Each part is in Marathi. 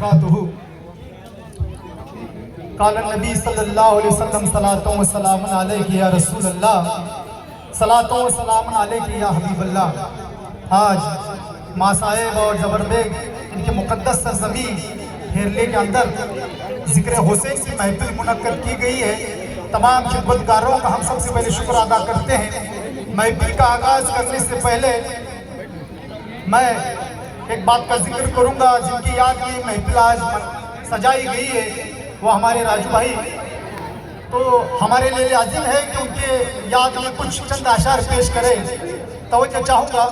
बरकातुहू। क़ाल नबी सल्लल्लाहु अलैहि वसल्लम सलातुन व सलामुन अलैका या रसूल अल्लाह, सलातुन व सलामुन अलैका या हबीब अल्लाह। आज माँ साहेब और ज़बर बेग इनके मुक़द्दस सरज़मीन हेरले के अंदर ज़िक्र हुसैन की महफिल मुनक्कद की गई है। तमाम खिदमतगारों का हम सबसे पहले शुक्र अदा करते हैं। महफिल का आगाज़ करने से पहले मैं एक बात का जिक्र करूंगा, जिनकी याद में महफिल आज सजाई गई है, वो हमारे राजू भाई। तो हमारे लिए लाजिम है कि उनके याद में कुछ चंद आशार पेश करें। तवज्जो चाहूँगा।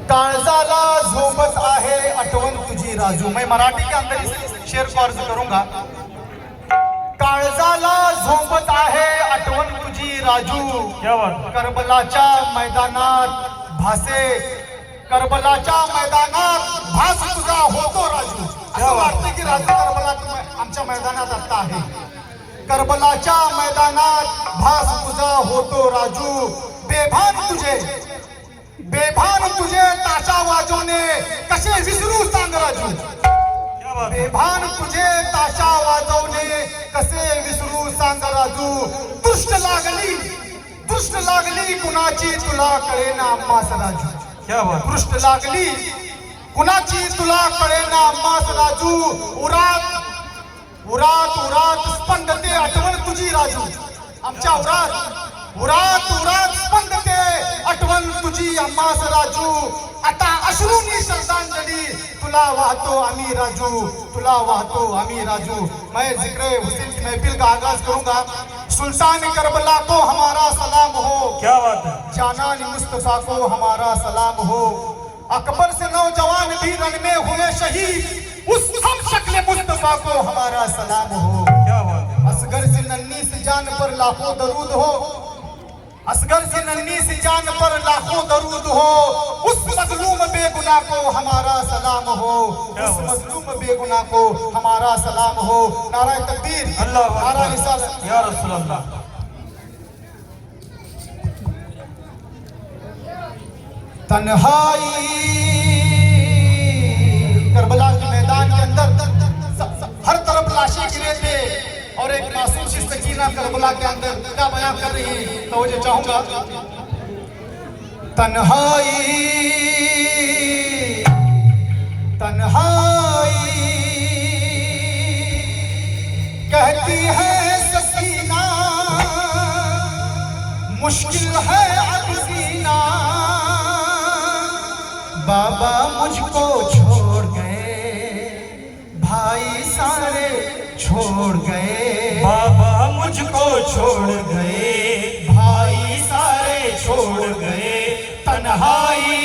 काळजाला झोपत आहे आठवण तुझी राजू। मैं मराठी के अंदर इस शेर को अर्ज करूंगा। काळजाला झोपत आहे आठवण तुझी राजू, क्या बात। करबलाच्या मैदानात भासे, करबलाच्या मैदानात भास तुझा होतो राजू। असं वाटतं की राजू करबलात आमच्या मैदानात आता आहे। करबलाच्या मैदानात भास तुझा होतो राजू, बेभान तुझे ताशा वाजवणे कसे विसरू सांग राजू। बेभान तुझे ताशा वाजवणे कसे विसरू सांग राजू। दृष्ट लागली कुणाची तुला कळेना मास राजू। क्या बात। दृष्ट लागली कुणाची तुला कळेना मास राजू। उरात स्पंदते आठवण तुझी राजू। आमच्या उरात स्पंदते आठवण तुझी अम्मास राजू। आता अश्रूंनी श्रद्धांजली तुला वाहतो आम्ही राजू, तुला वाहतो आम्ही राजू। मैं जिक्र हुसैन की महफिल का आगाज करूंगा। सुल्तान करबला को हमारा सलाम हो, क्या बात है। जानान मुस्तफा को हमारा सलाम हो। अकबर से नौजवान भी रण में हुए शहीद, उस हम शक्ल मुस्तफा को हमारा सलाम हो। क्या बात है। असगर से नन्ही सी जान पर लाखों दरूद हो, असगर से नन्ही सी जान पर लाखों दरूद हो। उस मजलूम बेगुनाह को हमारा सलाम हो, उस मजलूम बेगुनाह को हमारा सलाम हो। नारा तकबीर, अल्लाह नारा रिसालत या रसूल अल्लाह। तन्हाई करबला के मैदान के अंदर हर तरफ लाशें गिरे थे और एक मासूम सी सकीना करबला के अंदर क्या बयान कर रही है, तो मुझे चाहूंगा। तन्हाई कहती है सकीना, मुश्किल है अब जीना। बाबा मुझको छोड़ गए, भाई सारे छोड़ गए। बाबा मुझको छोड़ गए, भाई सारे छोड़ गए। तन्हाई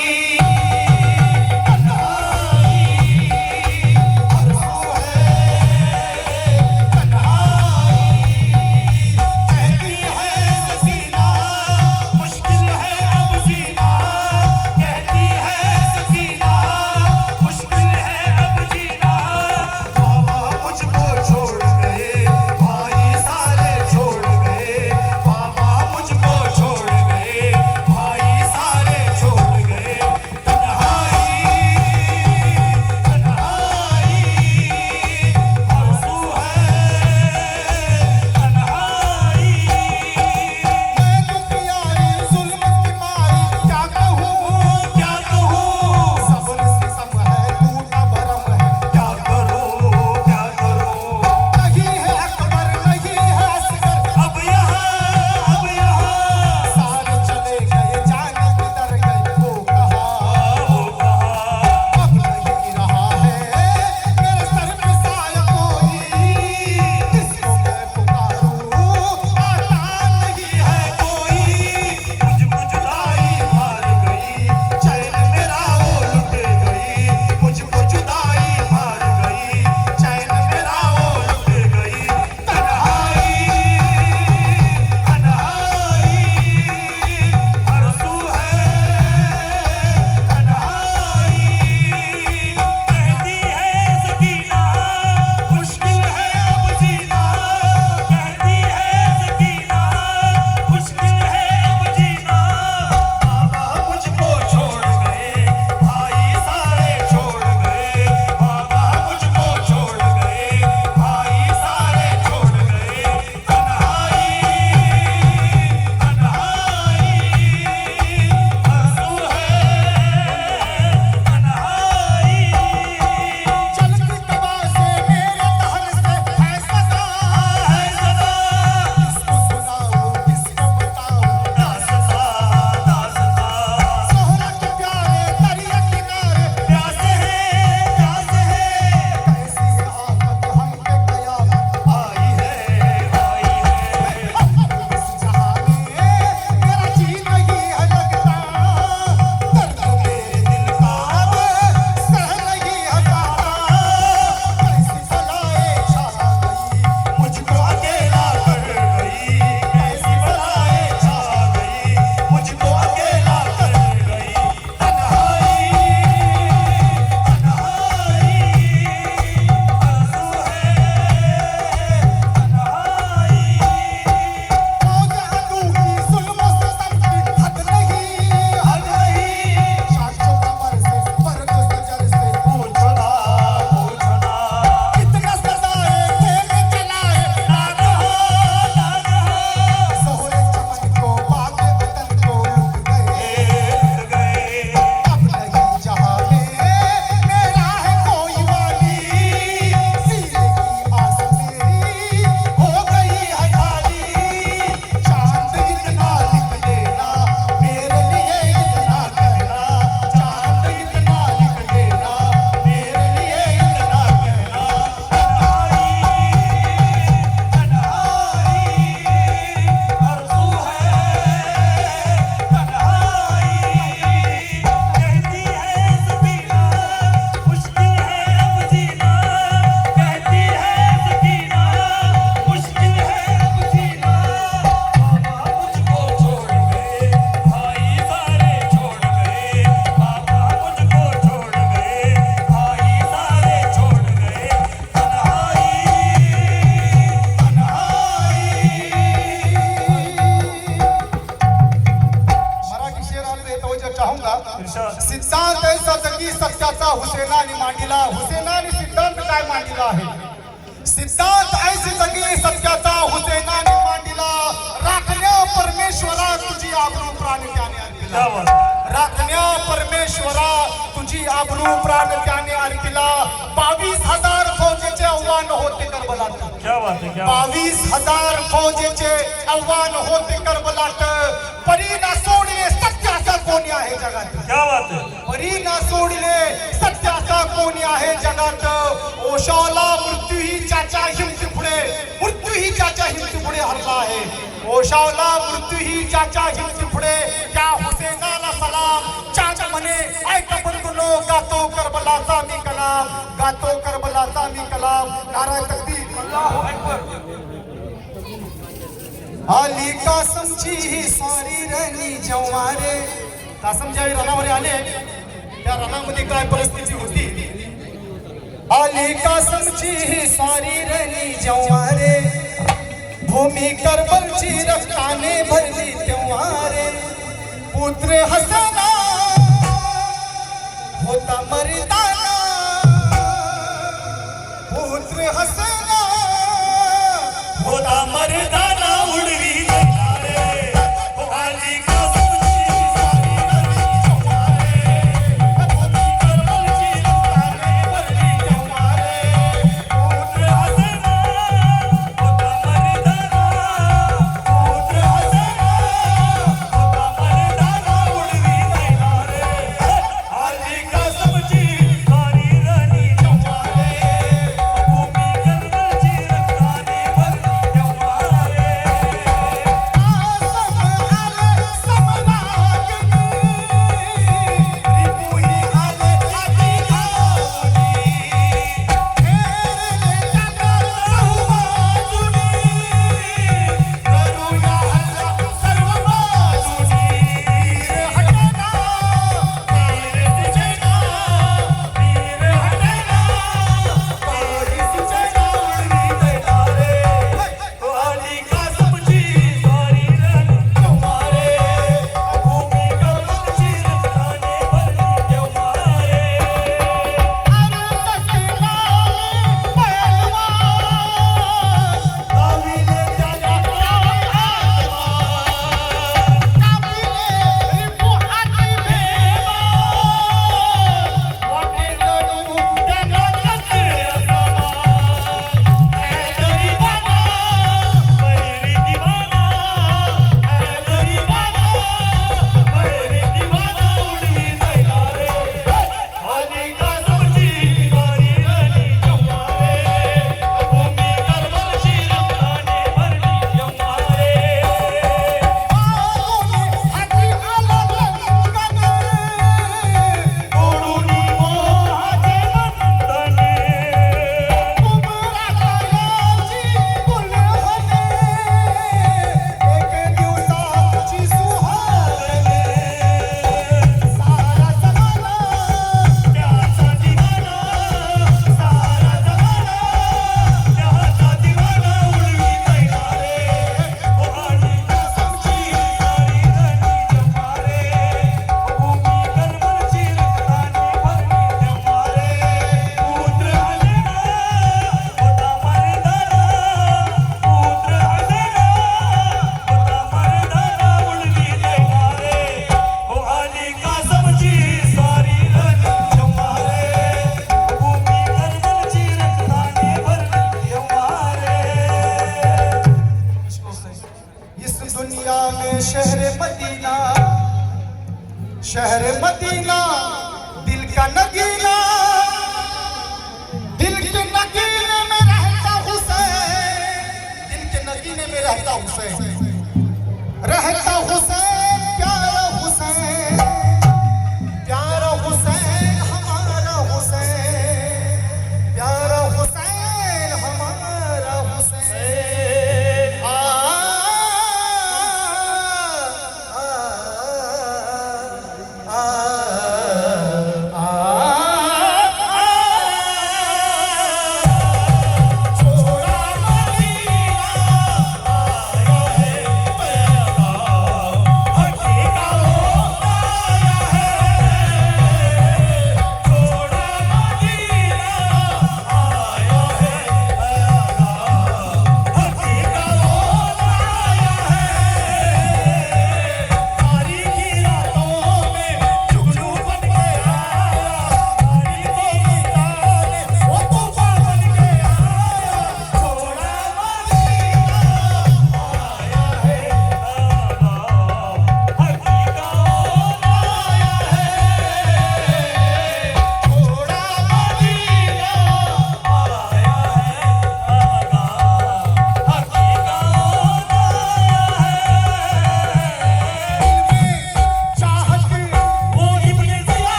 जगी सत्याचा हुसेनाने मांडिला. हुसेनाने सिद्धांत काय मांडिला आहे? सिद्धांत ऐसी जगी सत्याचा हुसेनाने मांडिला. राखण्या परमेश्वरा तुझी आबरू प्राण त्याने अर्पिला. क्या बात है. राखण्या परमेश्वरा तुझी आबरू प्राण त्याने अर्पिला. 22,000 फौजेचे आव्हान होते करबलात. क्या बात है. क्या बात 22,000 फौजेचे आव्हान होते करबलात. परी ना सोडले सत्याचा कोणी आहे जगात. क्या बात है. परी ना सोडले सत्याचा कोणी आहे जगात. ओशाला मृत्यू ही ज्याच्या हिमतीपुढे, मृत्यू ही ज्याच्या हिमतीपुढे हरला आहे. ओशावला मृत्यू ही ज्याच्या हिमतीपुढे. त्या हुसेनाला सलाम. चाचा म्हणे ऐका बंधुनो, गातो करबलाचा मी कलाम. गातो करबलाचा मी कलाम. नाराय तकबीर, अल्लाहू अकबर. आली कासमची ही सारी रणी जवारे. कासम ज्यावेळी रणावर आले त्या रणामध्ये काय परिस्थिती होती? आली कासमची ही सारी रणी जवारे. भूमी करबलची रक्ताने भरली तेव्हारे. पुत्र हसना होता मर्दाना. पुत्र हसना होता मर्दाना उडवी रे. आली कासमची सारी रणी जवारे. भूमी करबलची रक्ताने भरली तेव्हारे. पुत्र हसना होता मर्दाना. पुत्र हसना होता मर्दाना उडवी रे. आली कासमची सारी रणी जवारे. भूमी करबलची रक्ताने भरली तेव्हारे.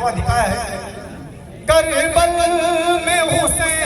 जलवा दिखाया है। करबल में हुसैन